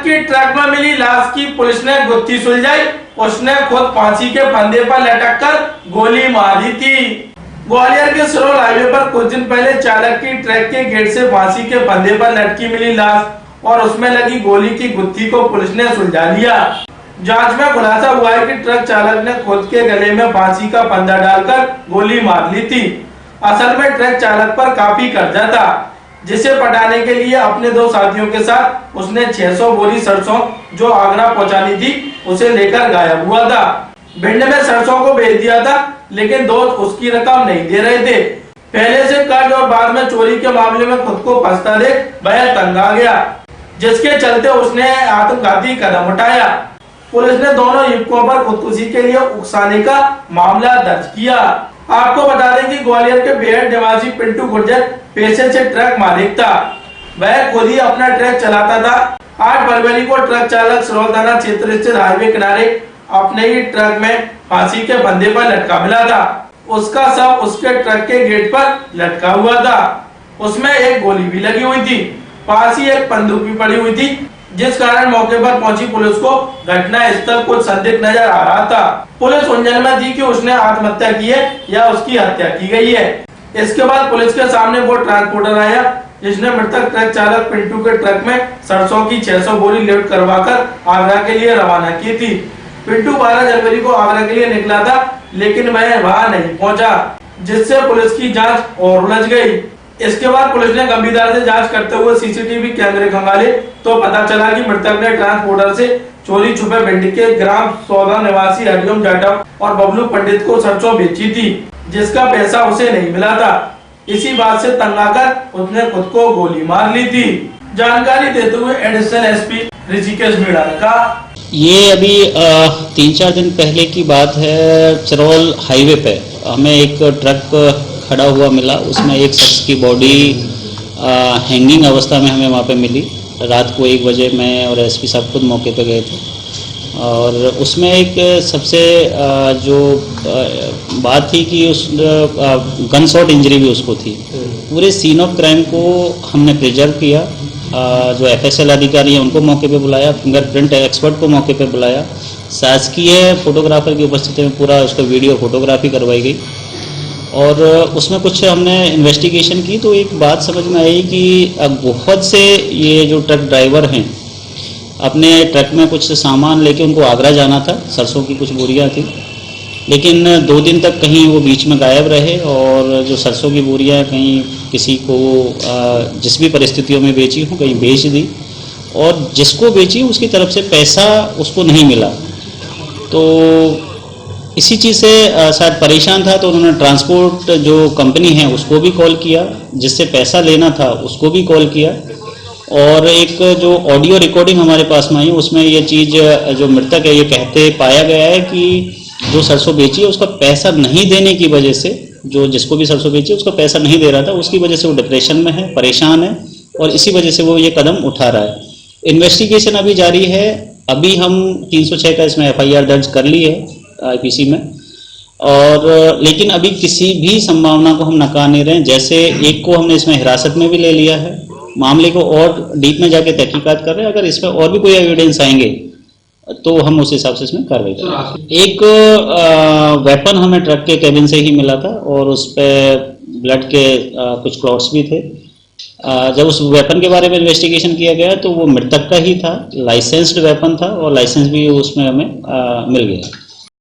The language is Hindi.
की ट्रक में मिली लाश की पुलिस ने गुत्थी सुलझाई। उसने खुद फांसी के फंदे पर लटक कर गोली मारी थी। ग्वालियर के सिरोल हाईवे पर कुछ दिन पहले चालक की ट्रक के गेट से फांसी के फंदे पर लटकी मिली लाश और उसमें लगी गोली की गुत्थी को पुलिस ने सुलझा लिया। जांच में खुलासा हुआ है कि ट्रक चालक ने खुद के गले में फांसी का फंदा डालकर गोली मार ली थी। असल में ट्रक चालक पर काफी कर्जा था, जिसे पटाने के लिए अपने दो साथियों के साथ उसने 600 बोरी सरसों जो आगरा पहुंचानी थी उसे लेकर गायब हुआ था। भिंड में सरसों को बेच दिया था, लेकिन दोस्त उसकी रकम नहीं दे रहे थे। पहले से कर्ज और बाद में चोरी के मामले में खुद को फंसता देख वह तंग आ गया, जिसके चलते उसने आत्मघाती कदम उठाया। पुलिस ने दोनों युवकों पर खुदकुशी के लिए उकसाने का मामला दर्ज किया। आपको बता दें कि ग्वालियर के बेहद निवासी पिंटू गुर्जर पेशे से ट्रक मालिक था। वह खुद ही अपना ट्रक चलाता था। 8 फरवरी को ट्रक चालक सिरोल थाना क्षेत्र स्थित हाईवे किनारे अपने ही ट्रक में फांसी के फंदे पर लटका मिला था। उसका शव उसके ट्रक के गेट पर लटका हुआ था। उसमें एक गोली भी लगी हुई थी। पास ही एक बंदूक भी पड़ी हुई थी, जिस कारण मौके पर पहुंची पुलिस को घटना स्थल कुछ संदिग्ध नजर आ रहा था। पुलिस उलझन में थी कि उसने आत्महत्या की है या उसकी हत्या की गई है। इसके बाद पुलिस के सामने वो ट्रांसपोर्टर आया जिसने मृतक ट्रक चालक पिंटू के ट्रक में सरसों की 600 बोरी लोड करवाकर आगरा के लिए रवाना की थी। पिंटू 12 जनवरी को आगरा के लिए निकला था, लेकिन वह वहां नहीं पहुंचा, जिससे पुलिस की जांच और उलझ गई। इसके बाद पुलिस ने गंभीरता से जांच करते हुए सीसीटीवी कैमरे खंगाले तो पता चला कि मृतक ने ट्रांसपोर्टर से चोरी छुपे भिंड के ग्राम सौदा निवासी हरिओम जाटव और बबलू पंडित को सरसों बेची थी, जिसका पैसा उसे नहीं मिला था। इसी बात से तंग आकर उसने खुद को गोली मार ली थी। जानकारी देते हुए एडिशनल एसपी ऋषिकेश मीणा ने कहा, ये अभी 3-4 दिन पहले की बात है। चरौल हाईवे पे हमें एक ट्रक खड़ा हुआ मिला। उसमें एक शख्स की बॉडी हैंगिंग अवस्था में हमें वहाँ पे मिली। रात को 1 बजे मैं और एसपी साहब खुद मौके पे गए थे और उसमें एक सबसे जो बात थी कि उस गन शॉट इंजरी भी उसको थी। पूरे सीन ऑफ क्राइम को हमने प्रिजर्व किया। जो एफएसएल अधिकारी हैं उनको मौके पे बुलाया, फिंगरप्रिंट एक्सपर्ट को मौके पे बुलाया, शासकीय फोटोग्राफर की उपस्थिति में पूरा उसका वीडियो फोटोग्राफी करवाई गई और उसमें कुछ हमने इन्वेस्टिगेशन की तो एक बात समझ में आई कि बहुत से ये जो ट्रक ड्राइवर हैं अपने ट्रक में कुछ सामान लेके उनको आगरा जाना था। सरसों की कुछ बोरियां थी, लेकिन 2 दिन तक कहीं वो बीच में गायब रहे और जो सरसों की बोरियां कहीं किसी को जिस भी परिस्थितियों में बेची हो कहीं बेच दी और जिसको बेची उसकी तरफ से पैसा उसको नहीं मिला। तो इसी चीज़ से शायद परेशान था तो उन्होंने ट्रांसपोर्ट जो कंपनी है उसको भी कॉल किया, जिससे पैसा लेना था उसको भी कॉल किया और एक जो ऑडियो रिकॉर्डिंग हमारे पास में आई उसमें ये चीज़ जो मृतक है ये कहते पाया गया है कि जो सरसों बेची है उसका पैसा नहीं देने की वजह से, जो जिसको भी सरसों बेची उसका पैसा नहीं दे रहा था, उसकी वजह से वो डिप्रेशन में है, परेशान है और इसी वजह से वो ये कदम उठा रहा है। इन्वेस्टिगेशन अभी जारी है। अभी हम 306 का इसमें FIR दर्ज कर ली है IPC में और लेकिन अभी किसी भी संभावना को हम नकार नहीं रहे हैं। जैसे एक को हमने इसमें हिरासत में भी ले लिया है, मामले को और डीप में जाके तहकीकात कर रहे हैं। अगर इसमें और भी कोई एविडेंस आएंगे तो हम उस हिसाब से इसमें कार्रवाई करेंगे। एक वेपन हमें ट्रक के केबिन से ही मिला था और उस पर ब्लड के कुछ क्लॉट्स भी थे। जब उस वेपन के बारे में इन्वेस्टिगेशन किया गया तो वो मृतक का ही था, लाइसेंस्ड वेपन था और लाइसेंस भी उसमें हमें मिल गया।